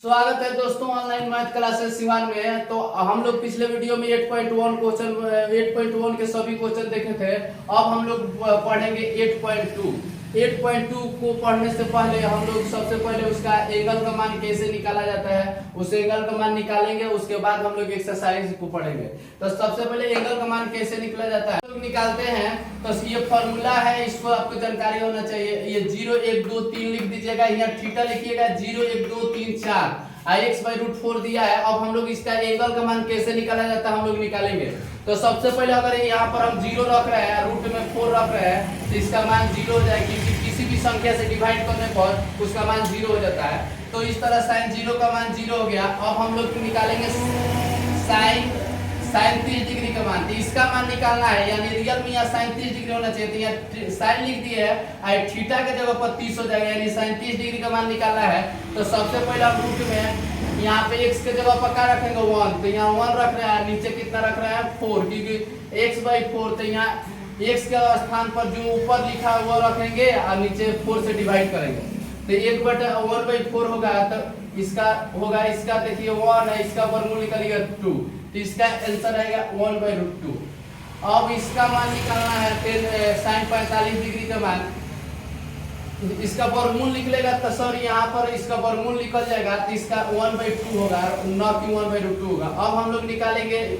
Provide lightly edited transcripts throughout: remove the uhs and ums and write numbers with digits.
स्वागत है दोस्तों ऑनलाइन मैथ क्लासेस सिवान में। तो हम लोग पिछले वीडियो में 8.1 के सभी क्वेश्चन देखे थे। अब हम लोग पढ़ेंगे 8.2। 8.2 को पढ़ने से पहले हम लोग सबसे पहले उसका एंगल का मान कैसे निकाला जाता है उस एंगल का मान निकालेंगे। उसके बाद हम लोग एक्सरसाइज को पढ़ेंगे। तो सबसे पहले एंगल का मान कैसे निकला जाता है हम लोग निकालते हैं। तो ये फॉर्मूला है, इसको आपको जानकारी होना चाहिए। ये 0 1 2 3 लिख दीजिएगा, यहाँ थीटा लिखिएगा 0 1 2 3 4 x/√4 दिया है। अब हम लोग इसका एंगल का मान कैसे निकाला जाता है हम लोग निकालेंगे। तो सबसे पहले अगर यहाँ पर हम 0 रख रहे हैं, रूट में 4 रख रहे हैं, तो इसका मान 0 हो जाएगा क्योंकि किसी भी संख्या से डिवाइड करने पर उसका मान 0 हो जाता है। तो इस तरह sin 0 का मान 0 हो गया। अब हम लोग निकालेंगे sin 30 डिग्री का मान। तो इसका मान निकालना है, यानी रियल में यहाँ sin 30 डिग्री होना चाहिए। तो यहाँ sin लिख दिए है, थीटा के जगह पर 30 हो जाएगा, यानी sin 30 डिग्री का मान निकालना है। तो सबसे पहले हम रूट में यहाँ पे x के जगह पर क्या रखेंगे 1। तो यहाँ 1 रख रहे हैं, नीचे कितना रख रहे हैं 4, क्योंकि x/4। तो यहाँ x के स्थान पर जो ऊपर लिखा है वो रखेंगे और नीचे 4 से डिवाइड करेंगे। तो 1/4 होगा। तो इसका होगा, इसका देखिए 1 है, इसका वर्गमूल निकलेगा 2। तो इसका आंसर आएगा 1/√2। अब इसका मान निकालना है फिर sin 45 डिग्री का मान। इसका वर्गमूल निकलेगा तो सर यहाँ पर इसका वर्गमूल निकल जाएगा, तो इसका 1/2 होगा, न कि 1/√2 होगा। अब हम लोग निकालेंगे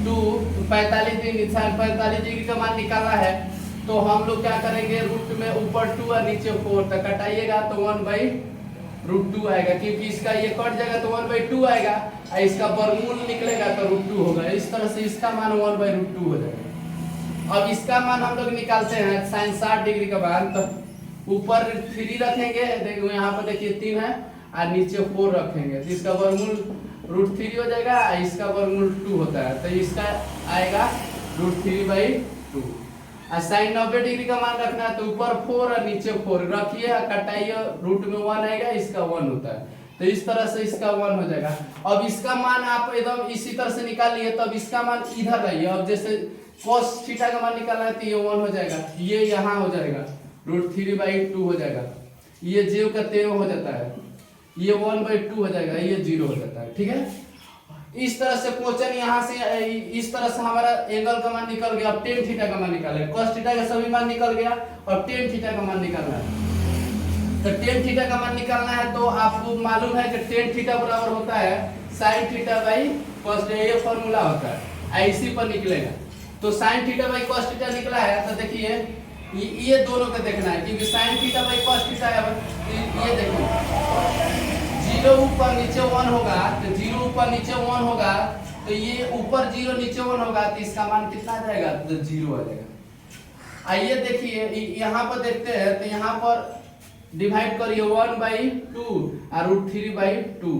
45 डिग्री का मान निकालना है। तो हम लोग क्या करेंगे, रूट में ऊपर 2 और नीचे 4 तक कटाइएगा तो 1/√2 आएगा, क्योंकि इसका ये कट जाएगा तो 1/2 आएगा और इसका वर्गमूल निकलेगा तो √2 होगा। इस तरह से इसका मान 1/√2 हो जाएगा। अब इसका मान हम लोग निकालते हैं sin 60 डिग्री का मान। तो ऊपर 3 रखेंगे, देखो यहाँ पर देखिए 3 है और नीचे 4 रखेंगे, तो इसका वर्गमूल √3 हो जाएगा, इसका वर्गमूल 2 होता है। तो इसका आएगा √3/2। और sin 90 डिग्री का मान रखना है, तो ऊपर 4 और नीचे 4 रखिए और कटाइए, रूट में 1 आएगा, इसका 1 होता है। तो इस तरह से इसका 1 हो जाएगा। अब इसका मान आप एकदम इसी तरह से निकाल लिए, तब इसका मान इधर लाइए। अब जैसे cos थीटा का मान निकालना है तो ये 1 हो जाएगा, ये यहाँ हो जाएगा √3/2 हो जाएगा, ये 0 का 0 हो जाता है, ये 1/2 हो जाएगा, ये 0 हो जाता है। ठीक है, इस तरह से क्वेश्चन यहाँ से इस तरह से हमारा एंगल का मान निकल गया। अब tan थीटा का मान निकालें, cos थीटा का सभी मान निकल गया और tan थीटा का मान निकालना है। तो tan थीटा का मान निकालना है तो आपको मालूम है कि tan थीटा बराबर होता है sin θ/cos θ, ये फॉर्मूला होता है, इसी पर निकलेगा। तो sin θ/cos θ निकला है। तो देखिए ये दोनों का देखना है, क्योंकि sin θ/cos θ है। ये देखिए 0 ऊपर नीचे 1 होगा, तो 0 ऊपर नीचे 1 होगा, तो ये ऊपर 0 नीचे 1 होगा, तो इसका मान कितना आ जाएगा, तो 0 आ जाएगा। आइए देखिए यहाँ पर देखते हैं। तो यहाँ पर डिवाइड करिए 1/2 और √3/2।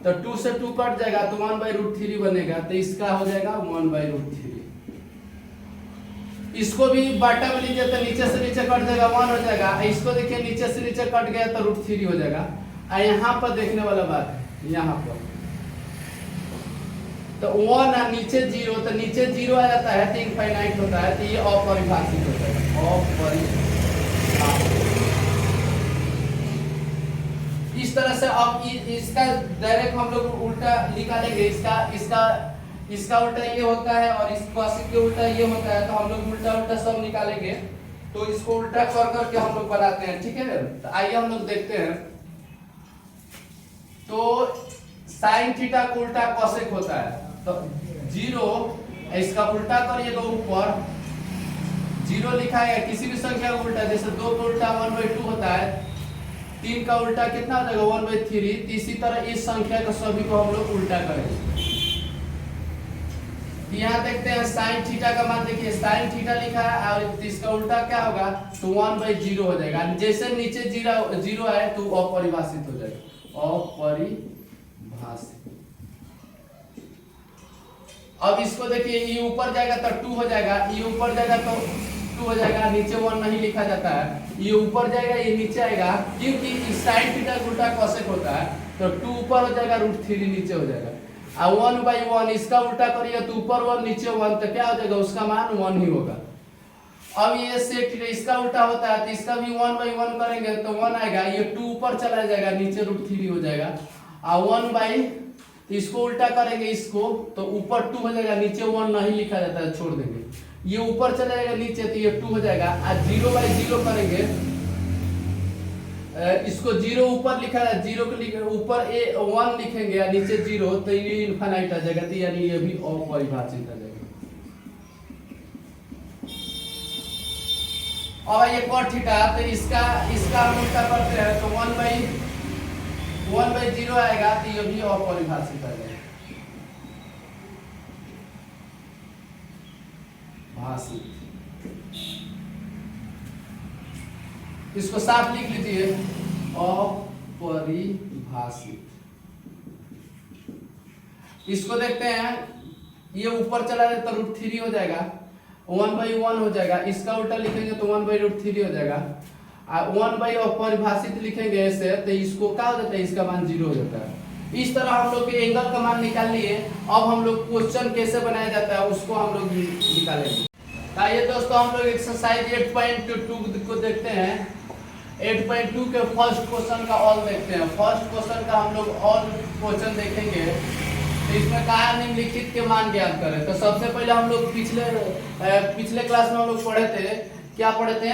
तो 2 से 2 कट जाएगा तो 1/√3 बनेगा, तो इसका हो जाएगा 1/√3। इसको भी बाटा में लीजिए तो नीचे से नीचे कट जाएगा 1 हो जाएगा। इसको देखिए नीचे से नीचे कट गया तो √3 हो जाएगा। और यहाँ पर देखने वाला बात है, यहाँ पर तो 1 और नीचे 0, तो नीचे 0 आ जाता है तो इनफाइनाइट होता है, तो ये अपरिभाषित हो जाएगा, अपरिभाषित। इस तरह से अब इसका डायरेक्ट हम लोग उल्टा निकालेंगे। इसका उल्टा ये होता है और इस क्वासिक के उल्टा ये होता है, तो हम लोग उल्टा उल्टा सब निकालेंगे। तो इसको उल्टा कर करके हम लोग बनाते हैं। ठीक है, तो आइए हम लोग देखते हैं। तो sin थीटा का उल्टा cosec होता है, तो 0 इसका उल्टा करिएगा, ऊपर 0 लिखा है किसी भी संख्या का उल्टा, जैसे 2 का उल्टा 1/2 होता है, 3 का उल्टा कितना हो जाएगा 1/3। इसी तरह इस संख्या को सभी को हम लोग उल्टा करेंगे। यहाँ देखते हैं sin थीटा का मान, देखिए sin थीटा लिखा है और इसका उल्टा क्या होगा, तो 1/0 हो जाएगा। जैसे नीचे 0 आए तो अपरिभाषित हो जाएगा, अपरिभाषित। अब इसको देखिए, ये ऊपर जाएगा तो 2 हो जाएगा, ये ऊपर जाएगा तो 2 हो जाएगा, नीचे 1 नहीं लिखा जाता है। ये ऊपर जाएगा, ये नीचे आएगा, क्योंकि sin थीटा उल्टा cosec होता है, तो 2 ऊपर हो जाएगा, √3 नीचे हो जाएगा। और 1/1 इसका उल्टा करिए तो ऊपर 1 नीचे 1, तो क्या हो जाएगा, उसका मान 1 ही होगा। अब ये सेक थीटा इसका उल्टा होता है तो इसका भी 1/1 करेंगे तो 1 आएगा, ये 2 ऊपर चला जाएगा, नीचे √3 हो जाएगा। और 1 तो इसको उल्टा करेंगे इसको तो ऊपर 2 हो जाएगा, नीचे 1 नहीं लिखा जाता है, छोड़ देंगे। ये ऊपर चला जाएगा नीचे तो ये 2 हो जाएगा। और 0/0 करेंगे, इसको 0 ऊपर लिखा है, 0 को लिखे ऊपर 1 लिखेंगे और नीचे 0 तो ये इनफाइनाइट आ जाएगा, तो यानी ये भी अपरिभाषित आ जाएगा। और ये cot थीटा तो इसका हम उल्टा करते हैं तो 1/0 आएगा, तो ये भी अपरिभाषित आ जाएगा, भाषित। इसको साफ लिख लीजिए, अपरिभाषित। इसको देखते हैं, ये ऊपर चला जाए तो √3 हो जाएगा, 1/1 हो जाएगा। इसका उल्टा लिखेंगे तो 1/√3 हो जाएगा। और 1 अपरिभाषित लिखेंगे ऐसे तो इसको क्या हो जाता है, इसका मान 0 हो जाता है। इस तरह हम लोग एंगल का मान निकाल लिए। अब हम लोग क्वेश्चन कैसे बनाया जाता है उसको हम लोग निकालेंगे। आइए दोस्तों हम लोग एक्सरसाइज 8.2 को देखते हैं। 8.2 के फर्स्ट क्वेश्चन का ऑल देखते हैं। फर्स्ट क्वेश्चन का हम लोग ऑल क्वेश्चन देखेंगे तो इसमें कहा निम्नलिखित के मान ज्ञात करें। तो सबसे पहले हम लोग पिछले क्लास में हम लोग पढ़े थे, क्या पढ़े थे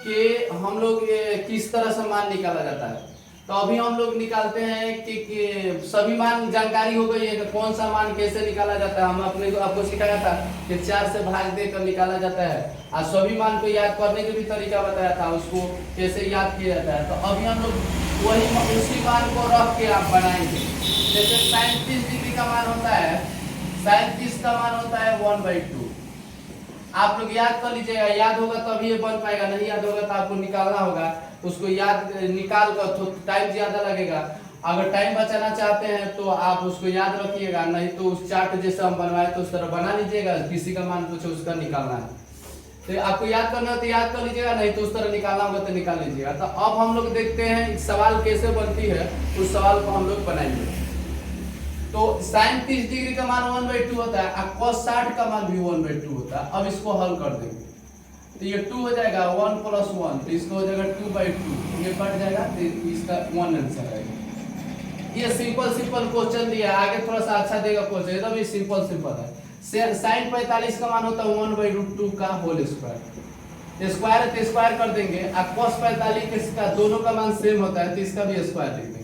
कि हम लोग किस तरह से मान निकाला जाता है। तो अभी हम लोग निकालते हैं कि सभी मान जानकारी हो गई है कि कौन सा मान कैसे निकाला जाता है। हम आपको सिखाया था कि 4 से भाग देकर निकाला जाता है और सभी मान को याद करने के भी तरीका बताया था, उसको कैसे याद किया जाता है। तो अभी हम लोग उसी मान को रख के आप बनाएंगे। जैसे 37 डिग्री का मान होता है, 37 का मान होता है 1/2। आप लोग याद कर लीजिएगा, याद होगा तभी ये बन पाएगा, नहीं याद होगा तो आपको निकालना होगा। उसको याद निकाल कर तो टाइम ज्यादा लगेगा। अगर टाइम बचाना चाहते हैं तो आप उसको याद रखिएगा, नहीं तो उस चार्ट जैसे हम बनवाए तो उस तरह बना लीजिएगा। किसी का मान पूछे उसका निकालना है तो आपको याद करना है तो याद कर लीजिएगा, नहीं तो उस तरह निकालना होगा तो निकाल लीजिएगा। तो अब हम लोग देखते हैं सवाल कैसे बनती है, उस सवाल को हम लोग बनाएंगे। तो sin 30 डिग्री का मान 1/2 होता है और cos 60 का मान भी 1/2 होता है। अब इसको हल कर देंगे तो ये 2 हो जाएगा, 1 + 1 तो इसको हो जाएगा 2/2, ये कट जाएगा तो इसका 1 आंसर आएगा। ये सिंपल क्वेश्चन दिया है, आगे थोड़ा सा अच्छा देगा क्वेश्चन, एकदम ही सिंपल है। sin 45 का मान होता है 1/2 का होल स्क्वायर। स्क्वायर है तो स्क्वायर कर देंगे और cos 45 का दोनों का मान सेम होता है तो इसका भी स्क्वायर लिख देंगे।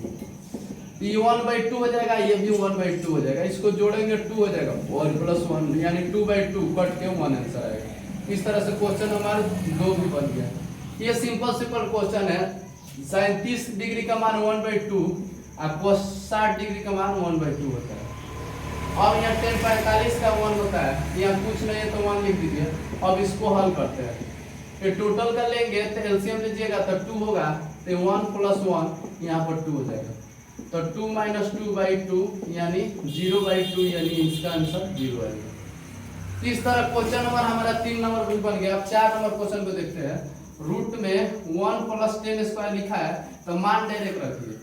ये 1/2 हो जाएगा, ये भी 1/2 हो जाएगा। इसको जोड़ेंगे 2 हो जाएगा, 1 + 1 यानी 2/2 कट के 1 आंसर आएगा। इस तरह से क्वेश्चन हमारा 2 भी बन गया। ये सिंपल क्वेश्चन है। sin 30 डिग्री का मान 1/2 और cos 60 डिग्री का मान 1/2 होता है। अब यहाँ tan 45 का 1 होता है, यहाँ कुछ नहीं है तो 1 लिख दीजिए। अब इसको हल करते हैं, ये टोटल का लेंगे तो एलसीएम लीजिएगा तो 2 होगा, तो 1 + 1 यहाँ पर 2 हो जाएगा। तो 2 - 2/2 यानी 0/2 यानी इसका आंसर 0 आएगा। इस तरह क्वेश्चन नंबर हमारा 3 नंबर भी बन गया। अब 4 नंबर क्वेश्चन को देखते हैं। रूट में 1 + tan² लिखा है तो मान डायरेक्ट रखिए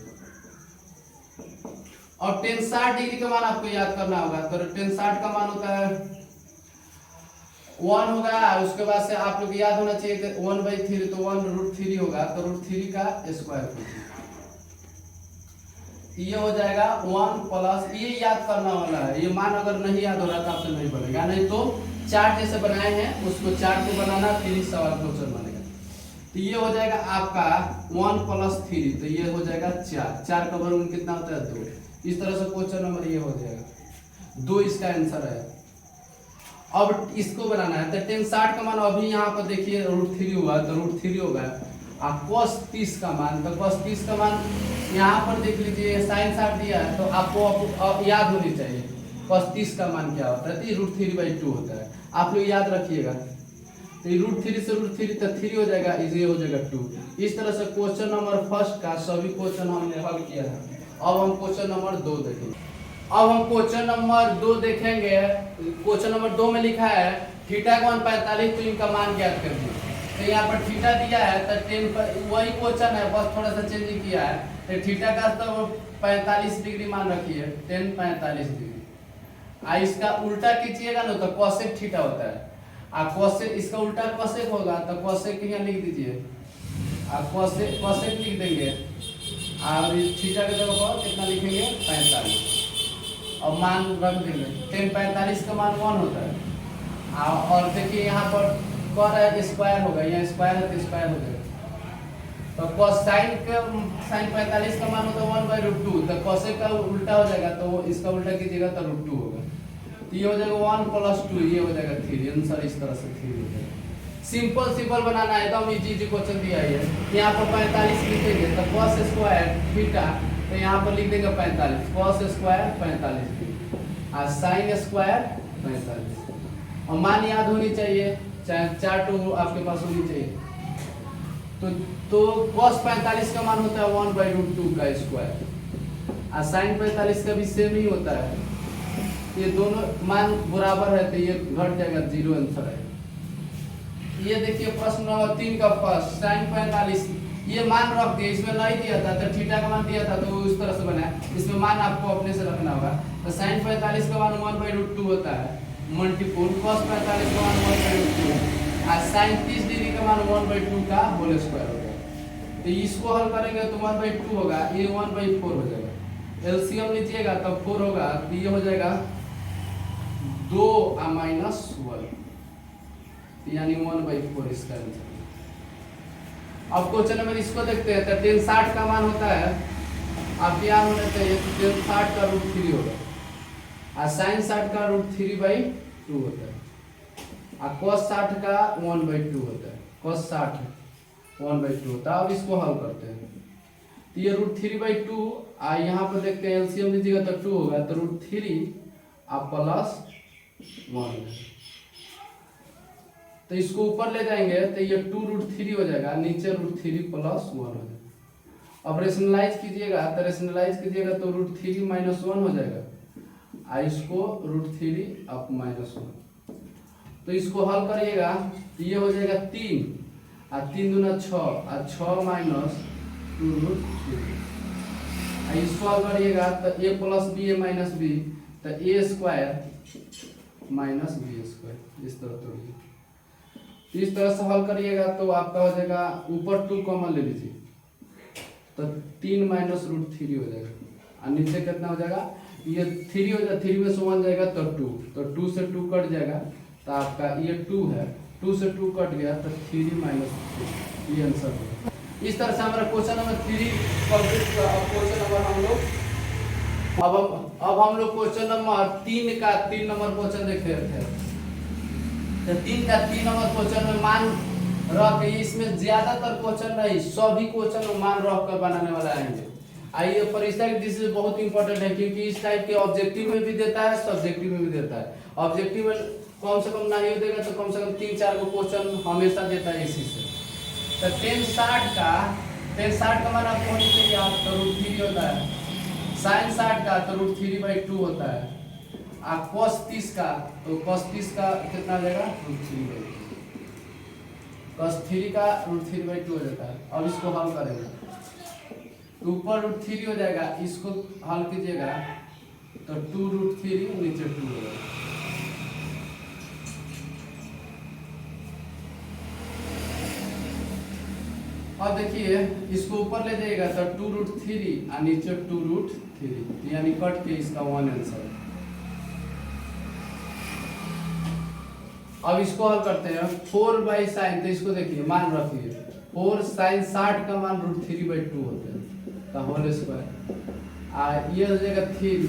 और tan 60 डिग्री का मान आपको याद करना होगा। तो tan 60 का मान होता है 1 होगा, उसके बाद से आप लोग याद होना चाहिए कि 1/3 तो 1√3 होगा, तो √3 का स्क्वायर कीजिए, ये हो जाएगा 1 + ये याद करना वाला है। ये मान अगर नहीं याद हो रहा तो आपसे नहीं बनेगा, नहीं तो चार्ट जैसे बनाए हैं उसको चार्ट को बनाना फिर इस सवाल क्वेश्चन बनेगा। तो ये हो जाएगा आपका 1 + 3 तो ये हो जाएगा 4 का वर्ग कितना होता है 2। इस तरह से क्वेश्चन नंबर ये हो जाएगा 2, इसका आंसर है। अब इसको बनाना है तो tan 60 का मान अभी यहाँ पर देखिए √3 हुआ तो √3 होगा और cos 30 का मान, तो cos 30 का मान यहाँ पर देख लीजिए sin 60 दिया है तो आपको याद होनी चाहिए cos 30 का मान क्या होता है, तो √3/2 होता है। आप लोग याद रखिएगा। तो √3 से √3 तो 3 हो जाएगा, ये हो जाएगा 2। इस तरह से क्वेश्चन नंबर फर्स्ट का सभी क्वेश्चन हमने हल किया है। अब हम क्वेश्चन नंबर 2 देखेंगे। अब हम क्वेश्चन नंबर 2 देखेंगे। क्वेश्चन नंबर 2 में लिखा है थीटा का मान 45 तो इनका मान ज्ञात कर दीजिए। तो यहाँ पर थीटा दिया है तो वही क्वेश्चन है, बस थोड़ा सा चेंजिंग किया है। तो थीटा का तो 45 डिग्री मान रखिए, tan 45 डिग्री। इसका उल्टा कीजिएगा ना तो cosec थीटा होता है। कोसेक, इसका उल्टा कोसेक होगा तो कोसेक यहाँ लिख दीजिए, कोसेक कोसेक लिख देंगे और थीटा के जगह पर कितना लिखेंगे 45 और मान रख देंगे। tan 45 का मान 1 होता है। और देखिए यहाँ पर कह रहा है स्क्वायर होगा, यहाँ स्क्वायर है तो स्क्वायर हो जाएगा। तो कोसाइन का साइन 45 का मान होता है 1/√2, तो कोसेक का उल्टा हो जाएगा तो इसका उल्टा कीजिएगा तो √2 होगा। तो ये हो जाएगा 1 + 2, ये हो जाएगा 3। आंसर इस तरह से 3 हो जाएगा। सिंपल बनाना है, एकदम इजी क्वेश्चन दिया है। यहाँ पर 45 लिखेंगे तो cos स्क्वायर थीटा, तो यहाँ पर लिख देंगे 45, cos स्क्वायर 45 और sin स्क्वायर 45 और मान याद होनी चाहिए, चाहे चार्ट आपके पास होनी चाहिए। तो cos 45 का मान होता है 1/√2 का स्क्वायर और sin 45 का भी सेम ही होता है। ये दोनों मान बराबर है तो ये घट जाएगा, 0 आंसर है। ये देखिए प्रश्न नंबर 3 का फर्स्ट sin 45, ये मान रख दिए, इसमें नहीं दिया था तो थीटा का मान दिया था तो उस तरह से बना है। इसमें मान आपको अपने से रखना होगा। तो sin 45 का मान 1/√2 होता है, मल्टीपुल cos 45 का मान 1/√2 और sin 30 डिग्री का मान 1/2 का होल स्क्वायर होगा। तो इसको हल करेंगे तो 1/2 होगा, ये 1/4 हो जाएगा। एलसीएम लीजिएगा तब 4 होगा, तो ये हो जाएगा 2 - 1 यानी 1/4 इसका आंसर। अब क्वेश्चन नंबर इसको देखते हैं। तो tan 60 का मान होता है, आप याद होना चाहिए, tan 60 का √3 होगा और sin 60 का √3/2 होता है और cos 60 का 1/2 होता है। cos 60 1/2 होता है। अब इसको हल करते हैं तो ये √3/2 और यहाँ पर देखते हैं एलसीएम लीजिएगा तो 2 होगा, तो √3 और +1 तो इसको ऊपर ले जाएंगे तो ये 2√3 हो जाएगा, नीचे √3 + 1 हो जाएगा। अब रेशनलाइज कीजिएगा तो √3 - 1 हो जाएगा और इसको √3 अब -1। तो इसको हल करिएगा तो ये हो जाएगा 3 और 3 दूना 6 और 6 - 2√3। इसको हल करिएगा तो a + b - b, तो a² - b², इस तरह तोड़िए। इस तरह से हल करिएगा तो आपका हो जाएगा, ऊपर 2 कॉमन ले लीजिए तो 3 - √3 हो जाएगा और नीचे कितना हो जाएगा, ये 3 हो जाएगा, 3 में से 1 जाएगा तो 2, तो 2 से 2 कट जाएगा तो आपका ये 2 है, 2 से 2 कट गया तो 3 - 2, ये आंसर है। इस तरह से हमारा क्वेश्चन नंबर 3 कंप्लीट हुआ। अब क्वेश्चन नंबर हम लोग अब हम लोग क्वेश्चन नंबर 3 का 3 नंबर क्वेश्चन देख रहे थे। तो 3 का 3 नंबर क्वेश्चन में मान रख, इसमें ज्यादातर क्वेश्चन नहीं, सभी क्वेश्चन में मान रख कर बनाने वाला आएंगे। आइए परिचय, दिस इज बहुत इंपॉर्टेंट है क्योंकि इस टाइप के ऑब्जेक्टिव में भी देता है, सब्जेक्टिव में भी देता है। ऑब्जेक्टिव में कम से कम नहीं देगा तो कम से कम 3-4 को क्वेश्चन हमेशा देता है इसी से। तो tan 60 का मान आपको होनी चाहिए, आप तो √3 होता है, sin 60 का तो √3/2 होता है और cos 30 का तो cos 30 का कितना आ जाएगा, √3/2, cos 3 का √3/2 हो जाता है। अब इसको हल करेंगे तो ऊपर √3 हो जाएगा, इसको हल कीजिएगा तो 2√3 नीचे 2 हो जाएगा। अब देखिए इसको ऊपर ले जाइएगा तो 2√3 और नीचे 2√3, यानी कट के इसका 1 आंसर है। अब इसको हल करते हैं 4/sin, तो इसको देखिए मान रखिए 4 sin 60 का मान √3/2 होता है का होल स्क्वायर, ये हो जाएगा 3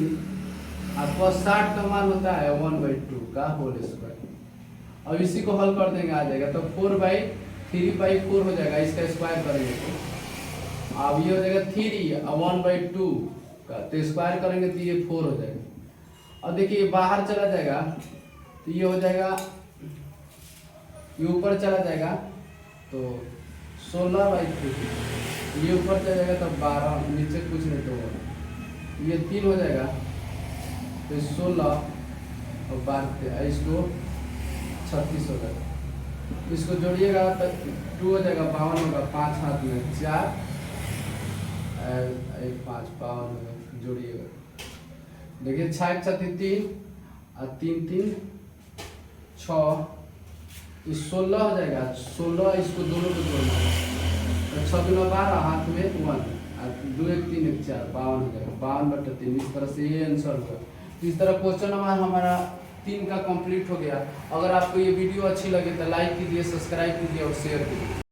और cos 60 का मान होता है 1/2 का होल स्क्वायर। अब इसी को हल कर देंगे, आ जाएगा तो 4/3/4 हो जाएगा, इसका स्क्वायर करेंगे तो अब ये हो जाएगा 3 और 1/2 का, तो स्क्वायर करेंगे तो ये 4 हो जाएगा। और देखिए बाहर चला जाएगा तो ये हो जाएगा, ये ऊपर चला जाएगा तो 16/3, ये ऊपर चला जाएगा तो 12, नीचे कुछ नहीं तो ये 3 हो जाएगा तो 16 और 12, इसको 36 हो जाएगा। इसको जोड़िएगा तो 2 हो जाएगा, 52 होगा, 5 हाथ में 4 1 5 52 होगा, जोड़िएगा देखिए 6 1 3 और 3 3 6 ये 16 हो जाएगा, 16 इसको दोनों को जोड़ना है, तो 6 दूना 12, हाथ में 1 और 2 1 3 1 4, 52 हो जाएगा, 52/3। इस तरह से ये आंसर होगा। इस तरह क्वेश्चन नंबर हमारा 3 का कंप्लीट हो गया। अगर आपको ये वीडियो अच्छी लगे तो लाइक कीजिए, सब्सक्राइब कीजिए और शेयर कीजिए।